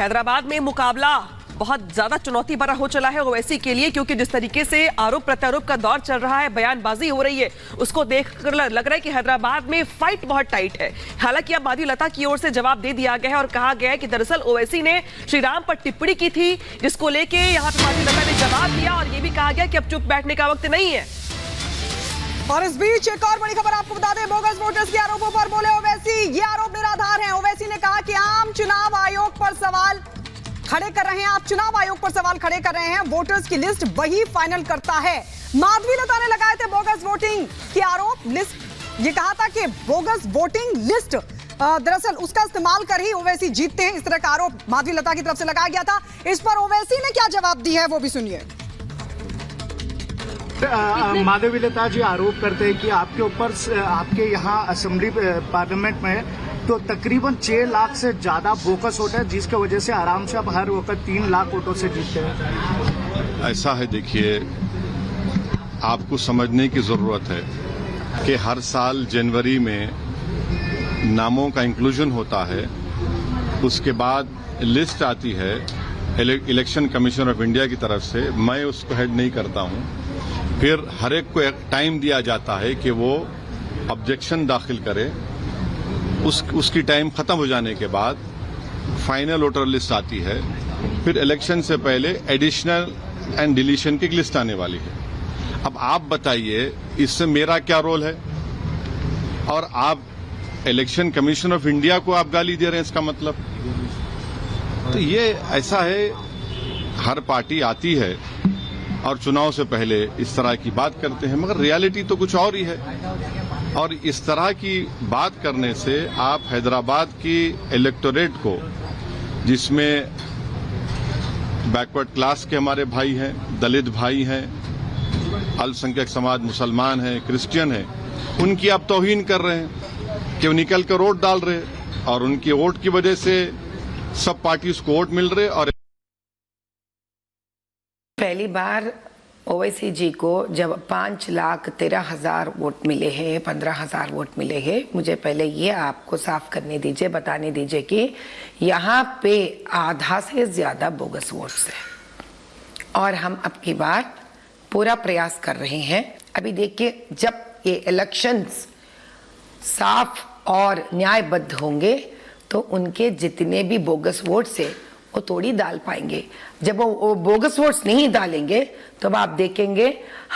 हैदराबाद में मुकाबला बहुत ज्यादा चुनौती भरा हो चला है ओवैसी के लिए, क्योंकि जिस तरीके से आरोप प्रत्यारोप का दौर चल रहा है, बयानबाजी हो रही है, उसको देखकर लग रहा है कि हैदराबाद में फाइट बहुत टाइट है। हालांकि अब माधवीलता की ओर से जवाब दे दिया गया है और कहा गया है कि दरअसल ओवैसी ने श्री राम पर टिप्पणी की थी, जिसको लेके यहाँ पे माधवीलता ने जवाब दिया और ये भी कहा गया कि अब चुप बैठने का वक्त नहीं है। और इस बीच एक और बड़ी खबर आपको बता दें, बोगस वोटर्स के आरोपों पर बोले ओवैसी। ये आरोप निराधार हैं। ओवैसी ने कहा कि आम चुनाव आयोग पर सवाल खड़े कर रहे हैं, आप चुनाव आयोग पर सवाल खड़े कर रहे हैं, वोटर्स की लिस्ट वही फाइनल करता है। माधवीलता ने लगाए थे बोगस वोटिंग के आरोप, लिस्ट ये कहा था कि बोगस वोटिंग लिस्ट दरअसल उसका इस्तेमाल कर ही ओवैसी जीतते हैं, इस तरह का आरोप माधवीलता की तरफ से लगाया गया था। इस पर ओवैसी ने क्या जवाब दिया है वो भी सुनिए। माधवीलता जी आरोप करते हैं कि आपके ऊपर, आपके यहाँ असेंबली पार्लियामेंट में तो तकरीबन 6 लाख से ज्यादा बोगस वोट है, जिसकी वजह से आराम से अब हर वक्त 3 लाख वोटों से जीतते हैं। ऐसा है, देखिए, आपको समझने की जरूरत है कि हर साल जनवरी में नामों का इंक्लूजन होता है, उसके बाद लिस्ट आती है इलेक्शन कमीशन ऑफ इंडिया की तरफ से, मैं उसको हेड नहीं करता हूं। फिर हर एक को एक टाइम दिया जाता है कि वो ऑब्जेक्शन दाखिल करे, उसकी टाइम खत्म हो जाने के बाद फाइनल वोटर लिस्ट आती है। फिर इलेक्शन से पहले एडिशनल एंड डिलीशन की लिस्ट आने वाली है। अब आप बताइए, इससे मेरा क्या रोल है? और आप इलेक्शन कमीशन ऑफ इंडिया को आप गाली दे रहे हैं, इसका मतलब? तो ये ऐसा है, हर पार्टी आती है और चुनाव से पहले इस तरह की बात करते हैं, मगर रियलिटी तो कुछ और ही है। और इस तरह की बात करने से आप हैदराबाद की इलेक्टोरेट को, जिसमें बैकवर्ड क्लास के हमारे भाई हैं, दलित भाई हैं, अल्पसंख्यक समाज, मुसलमान हैं, क्रिश्चियन हैं, उनकी आप तौहीन कर रहे हैं कि वो निकल कर वोट डाल रहे हैं और उनकी वोट की वजह से सब पार्टीज को वोट मिल रहे। और पहली बार ओवैसी जी को जब 5,13,000 वोट मिले हैं, 15,000 वोट मिले हैं, मुझे पहले ये आपको साफ करने दीजिए, बताने दीजिए कि यहाँ पे आधा से ज्यादा बोगस वोट्स है और हम अब की बार पूरा प्रयास कर रहे हैं। अभी देखिए, जब ये इलेक्शंस साफ और न्यायबद्ध होंगे तो उनके जितने भी बोगस वोट्स है वो थोड़ी डाल पाएंगे। जब वो बोगस वोट्स नहीं डालेंगे तो अब आप देखेंगे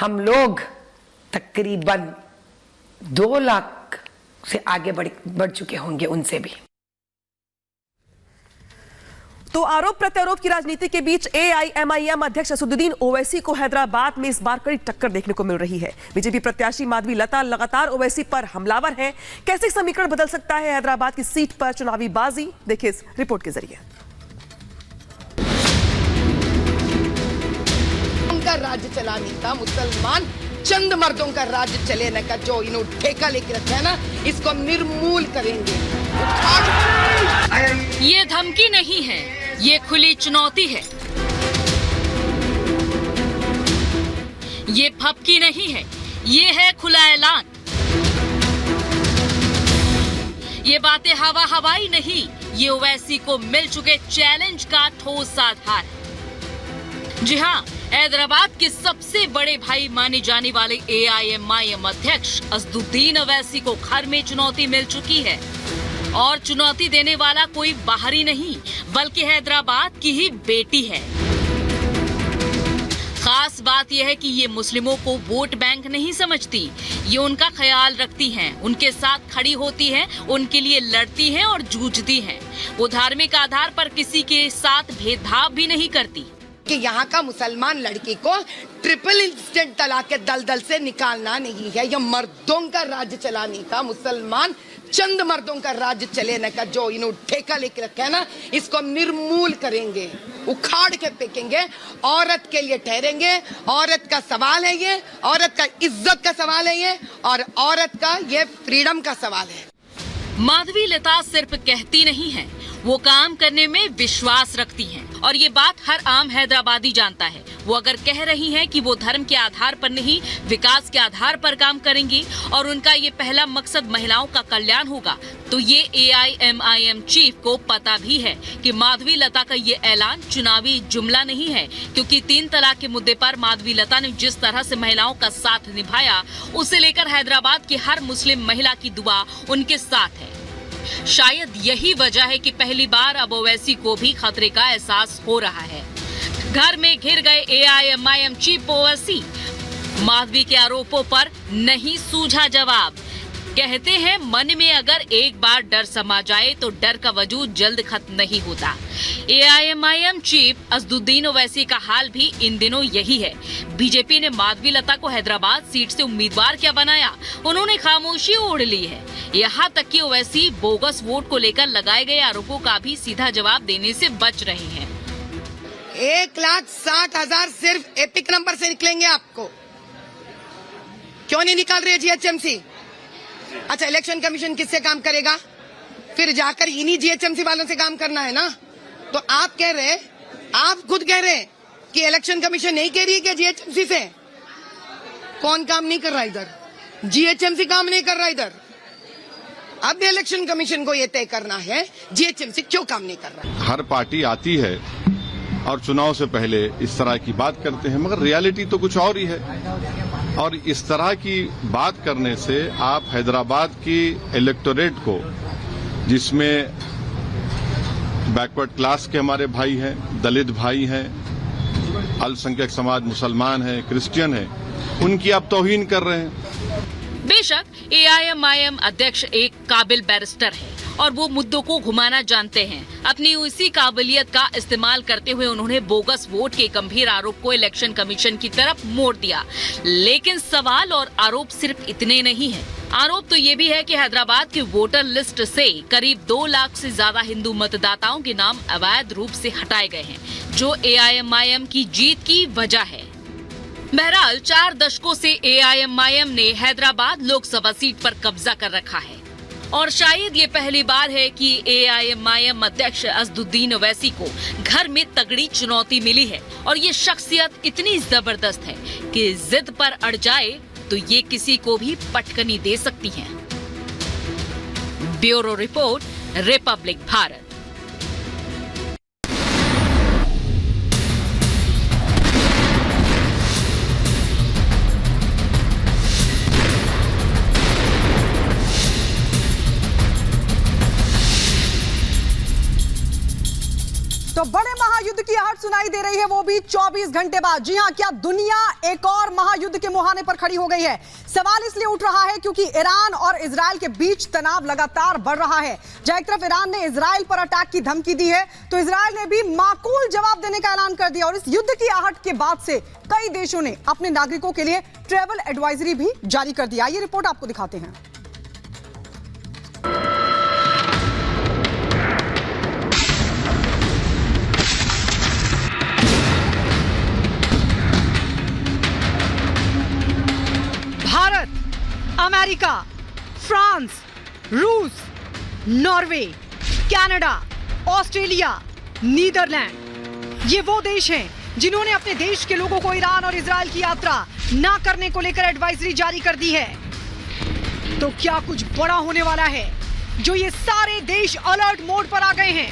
हम लोग तकरीबन 2 लाख से आगे बढ़ चुके होंगे उनसे भी। तो आरोप प्रत्यारोप की राजनीति के बीच एआईएमआईएम अध्यक्ष असदुद्दीन ओवैसी को हैदराबाद में इस बार कड़ी टक्कर देखने को मिल रही है। बीजेपी प्रत्याशी माधवीलता लगातार ओवैसी पर हमलावर है। कैसे समीकरण बदल सकता है हैदराबाद की सीट पर चुनावी बाजी, देखिए इस रिपोर्ट के जरिए। का राज्य चलाने का, मुसलमान चंद मर्दों का राज्य चलेने का जो इन्होंने ठेका लेके रखा है ना, इसको हम निर्मूल करेंगे। ये धमकी नहीं है, ये खुली चुनौती है। ये फपकी नहीं है, ये है खुला ऐलान। ये बातें हवा हवाई नहीं, ये ओवैसी को मिल चुके चैलेंज का ठोस आधार। जी हाँ, हैदराबाद के सबसे बड़े भाई माने जाने वाले एआईएमआईएम अध्यक्ष असदुद्दीन ओवैसी को घर में चुनौती मिल चुकी है और चुनौती देने वाला कोई बाहरी नहीं बल्कि हैदराबाद की ही बेटी है। खास बात यह है कि ये मुस्लिमों को वोट बैंक नहीं समझती, ये उनका ख्याल रखती हैं, उनके साथ खड़ी होती हैं, उनके लिए लड़ती हैं और जूझती हैं। वो धार्मिक आधार पर किसी के साथ भेदभाव भी नहीं करती कि यहाँ का मुसलमान लड़की को ट्रिपल इंस्टेंट तलाक के दलदल से निकालना नहीं है। यह मर्दों का राज्य चलाने का, मुसलमान चंद मर्दों का राज्य चलेने का जो इन्होंने ठेका लेके रखा है ना, इसको हम निर्मूल करेंगे, उखाड़ के फेंकेंगे। औरत के लिए ठहरेंगे, औरत का सवाल है ये, औरत का इज्जत का सवाल है ये, और औरत का ये फ्रीडम का सवाल है। माधवीलता सिर्फ कहती नहीं है, वो काम करने में विश्वास रखती हैं। और ये बात हर आम हैदराबादी जानता है। वो अगर कह रही हैं कि वो धर्म के आधार पर नहीं, विकास के आधार पर काम करेंगी और उनका ये पहला मकसद महिलाओं का कल्याण होगा, तो ये AIMIM चीफ को पता भी है कि माधवी लता का ये ऐलान चुनावी जुमला नहीं है, क्योंकि 3 तलाक के मुद्दे पर माधवी लता ने जिस तरह से महिलाओं का साथ निभाया, उसे लेकर हैदराबाद की हर मुस्लिम महिला की दुआ उनके साथ है। शायद यही वजह है कि पहली बार अब ओवैसी को भी खतरे का एहसास हो रहा है। घर में घिर गए AIMIM चीफ ओवैसी, माधवी के आरोपों पर नहीं सूझा जवाब। कहते हैं मन में अगर एक बार डर समा जाए तो डर का वजूद जल्द खत्म नहीं होता। AIMIM चीफ असदुद्दीन ओवैसी का हाल भी इन दिनों यही है। बीजेपी ने माधवी लता को हैदराबाद सीट से उम्मीदवार क्या बनाया, उन्होंने खामोशी ओढ़ ली है। यहाँ तक कि ओवैसी बोगस वोट को लेकर लगाए गए आरोपों का भी सीधा जवाब देने से बच रहे हैं। 1,60,000 सिर्फ एपिक नंबर से निकलेंगे आपको। क्यों नहीं निकाल रहे GHMC? अच्छा, इलेक्शन कमीशन किससे काम करेगा? फिर जाकर इन्हीं GHMC वालों से काम करना है ना। तो आप कह रहे, आप खुद कह रहे कि इलेक्शन कमीशन नहीं कह रही है कि GHMC से। कौन काम नहीं कर रहा इधर? GHMC काम नहीं कर रहा इधर। अब इलेक्शन कमीशन को यह तय करना है GHMC क्यों काम नहीं कर रहा है। हर पार्टी आती है और चुनाव से पहले इस तरह की बात करते हैं, मगर रियलिटी तो कुछ और ही है। और इस तरह की बात करने से आप हैदराबाद की इलेक्टोरेट को, जिसमें बैकवर्ड क्लास के हमारे भाई हैं, दलित भाई हैं, अल्पसंख्यक समाज, मुसलमान हैं, क्रिश्चियन हैं, उनकी आप तौहीन कर रहे हैं। बेशक AIMIM अध्यक्ष एक काबिल बैरिस्टर है और वो मुद्दों को घुमाना जानते हैं। अपनी उसी काबिलियत का इस्तेमाल करते हुए उन्होंने बोगस वोट के गंभीर आरोप को इलेक्शन कमीशन की तरफ मोड़ दिया। लेकिन सवाल और आरोप सिर्फ इतने नहीं हैं। आरोप तो ये भी है कि हैदराबाद की वोटर लिस्ट से करीब 2 लाख से ज्यादा हिंदू मतदाताओं के नाम अवैध रूप से हटाए गए हैं, जो AIMIM की जीत की वजह है। बहरहाल 4 दशकों से AIMIM ने हैदराबाद लोकसभा सीट पर कब्जा कर रखा है और शायद ये पहली बार है कि AIMIM अध्यक्ष असदुद्दीन ओवैसी को घर में तगड़ी चुनौती मिली है और ये शख्सियत इतनी जबरदस्त है कि जिद पर अड़ जाए तो ये किसी को भी पटकनी दे सकती हैं। Bureau report, Republic Bharat. तो बड़े महायुद्ध की आहट सुनाई दे रही है, वो भी 24 घंटे बाद। जी हां, क्या दुनिया एक और महायुद्ध के मुहाने पर खड़ी हो गई है? सवाल इसलिए उठ रहा है क्योंकि ईरान और इजराइल के बीच तनाव लगातार बढ़ रहा है। जहां एक तरफ ईरान ने इजराइल पर अटैक की धमकी दी है, तो इजराइल ने भी माकूल जवाब देने का ऐलान कर दिया। और इस युद्ध की आहट के बाद से कई देशों ने अपने नागरिकों के लिए ट्रैवल एडवाइजरी भी जारी कर दिया। ये रिपोर्ट आपको दिखाते हैं। भारत, अमेरिका, फ्रांस, रूस, नॉर्वे, कनाडा, ऑस्ट्रेलिया, नीदरलैंड, ये वो देश हैं जिन्होंने अपने देश के लोगों को ईरान और इजराइल की यात्रा ना करने को लेकर एडवाइजरी जारी कर दी है। तो क्या कुछ बड़ा होने वाला है जो ये सारे देश अलर्ट मोड पर आ गए हैं?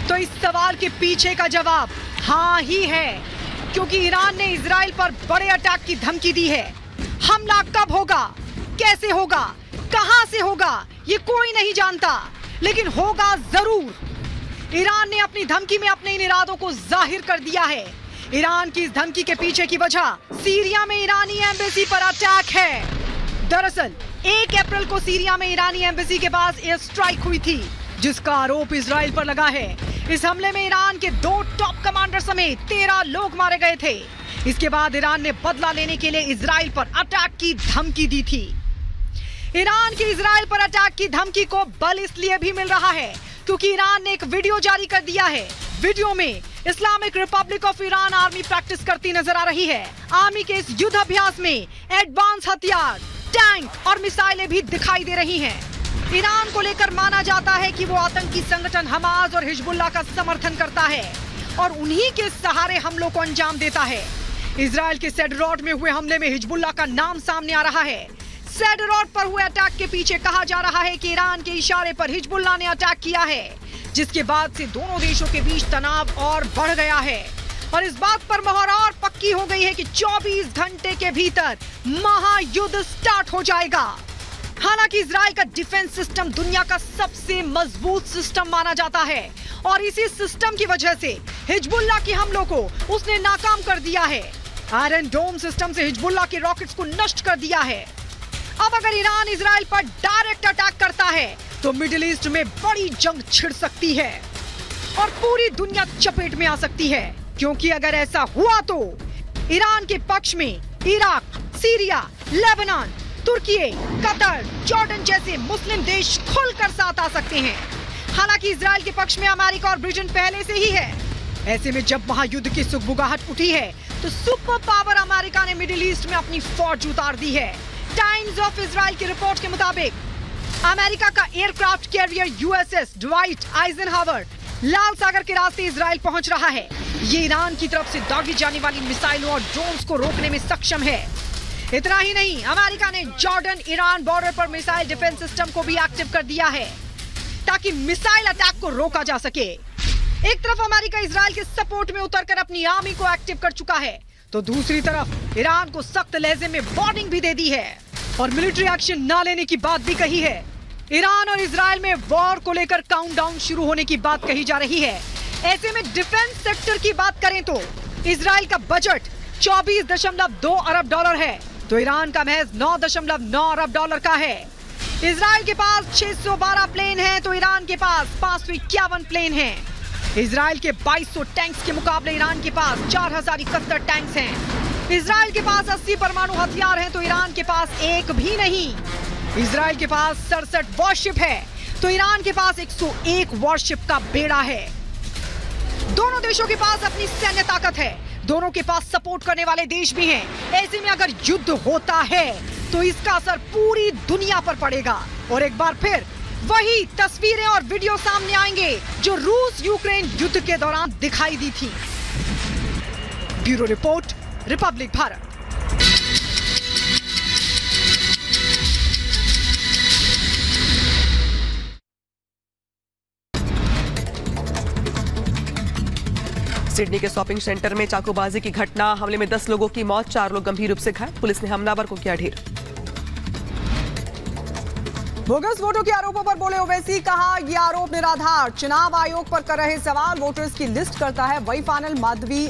तो इस सवाल के पीछे का जवाब हाँ ही है, क्योंकि ईरान ने इजराइल पर बड़े अटैक की धमकी दी है। हमला कब होगा, कैसे होगा, कहां से होगा, ये कोई नहीं जानता, लेकिन होगा जरूर। ईरान ने अपनी धमकी में अपने इन इरादों को जाहिर कर दिया है। ईरान की इस धमकी के पीछे की वजह सीरिया में ईरानी एम्बेसी पर अटैक है। दरअसल 1 अप्रैल को सीरिया में ईरानी एम्बेसी के पास एयर स्ट्राइक हुई थी, जिसका आरोप इजराइल पर लगा है। इस हमले में ईरान के 2 टॉप कमांडर समेत 13 लोग मारे गए थे। इसके बाद ईरान ने बदला लेने के लिए इजराइल पर अटैक की धमकी दी थी। ईरान की इजराइल पर अटैक की धमकी को बल इसलिए भी मिल रहा है क्योंकि ईरान ने एक वीडियो जारी कर दिया है। वीडियो में Islamic Republic of Iran army practice करती नजर आ रही है। आर्मी के इस युद्ध अभ्यास में एडवांस हथियार, टैंक और मिसाइलें भी दिखाई दे रही हैं। ईरान को लेकर माना जाता है कि वो आतंकी संगठन हमास और हिजबुल्लाह का समर्थन करता है और उन्हीं के सहारे हमलों को अंजाम देता है। इजराइल के सेडरॉट में हुए हमले में हिजबुल्लाह का नाम सामने आ रहा है। सेडरॉट पर हुए अटैक के पीछे कहा जा रहा है कि ईरान के इशारे पर हिजबुल्लाह ने अटैक किया है, जिसके बाद से दोनों देशों के बीच तनाव और बढ़ गया है और इस बात पर मोहर और पक्की हो गई है कि 24 घंटे के भीतर महायुद्ध स्टार्ट हो जाएगा। हालांकि इजराइल का डिफेंस सिस्टम दुनिया का सबसे मजबूत सिस्टम माना जाता है और इसी सिस्टम की वजह से हिजबुल्लाह के हमलों को उसने नाकाम कर दिया है। आयरन डोम सिस्टम से हिजबुल्लाह के रॉकेट्स को नष्ट कर दिया है। अब अगर ईरान इजराइल पर डायरेक्ट अटैक करता है तो मिडिल ईस्ट में बड़ी जंग छिड़ सकती है और पूरी दुनिया चपेट में आ सकती है, क्योंकि अगर ऐसा हुआ तो ईरान के पक्ष में इराक, सीरिया, लेबनान, तुर्की, कतर, जॉर्डन जैसे मुस्लिम देश खुलकर साथ आ सकते हैं। हालांकि इजराइल के पक्ष में अमेरिका और ब्रिटेन पहले से ही है। ऐसे में जब महायुद्ध की सुगबुगाहट उठी है तो सुपर पावर अमेरिका ने मिडिल ईस्ट में अपनी फौज उतार दी है। टाइम्स ऑफ इजराइल की रिपोर्ट के मुताबिक अमेरिका का aircraft carrier USS Dwight Eisenhower लाल सागर के रास्ते इजराइल पहुंच रहा है। ये ईरान की तरफ से दागी जाने वाली मिसाइलों और ड्रोन्स को रोकने में सक्षम है। इतना ही नहीं, अमेरिका ने जॉर्डन ईरान बॉर्डर पर मिसाइल डिफेंस सिस्टम को भी एक्टिव कर दिया है ताकि मिसाइल अटैक को रोका जा सके। एक तरफ अमेरिका इजराइल के सपोर्ट में उतरकर अपनी आर्मी को एक्टिव कर चुका है, तो दूसरी तरफ ईरान को सख्त लहजे में वार्निंग भी दे दी है और मिलिट्री एक्शन न लेने की बात भी कही है। ईरान और इजराइल में वॉर को लेकर काउंटडाउन शुरू होने की बात कही जा रही है। ऐसे में डिफेंस सेक्टर की बात करें तो इजराइल का बजट 24.2 अरब डॉलर है, तो ईरान का महज 9.9 अरब डॉलर का है। इजराइल के पास 612 प्लेन हैं, तो ईरान के पास 551 प्लेन हैं। इजराइल के 2200 टैंक्स के मुकाबले ईरान के पास 4071 टैंक्स हैं। इजराइल के पास 80 परमाणु हथियार हैं, तो ईरान के पास एक भी नहीं। इजराइल के पास 67 वॉरशिप है, तो ईरान के पास 101 वॉरशिप का बेड़ा है। दोनों देशों के पास अपनी सैन्य ताकत है, दोनों के पास सपोर्ट करने वाले देश भी हैं। ऐसे में अगर युद्ध होता है तो इसका असर पूरी दुनिया पर पड़ेगा और एक बार फिर वही तस्वीरें और वीडियो सामने आएंगे जो रूस यूक्रेन युद्ध के दौरान दिखाई दी थी। Bureau report, Republic Bharat. Sydney के शॉपिंग सेंटर में चाकूबाजी की घटना, हमले में 10 लोगों की मौत, 4 लोग गंभीर रूप से घायल। पुलिस ने हमलावर को किया ढेर। बोगस वोटों के आरोपों पर बोले ओवैसी, कहा यह आरोप निराधार। चुनाव आयोग पर कर रहे सवाल, वोटर्स की लिस्ट करता है वही फाइनल। माधवी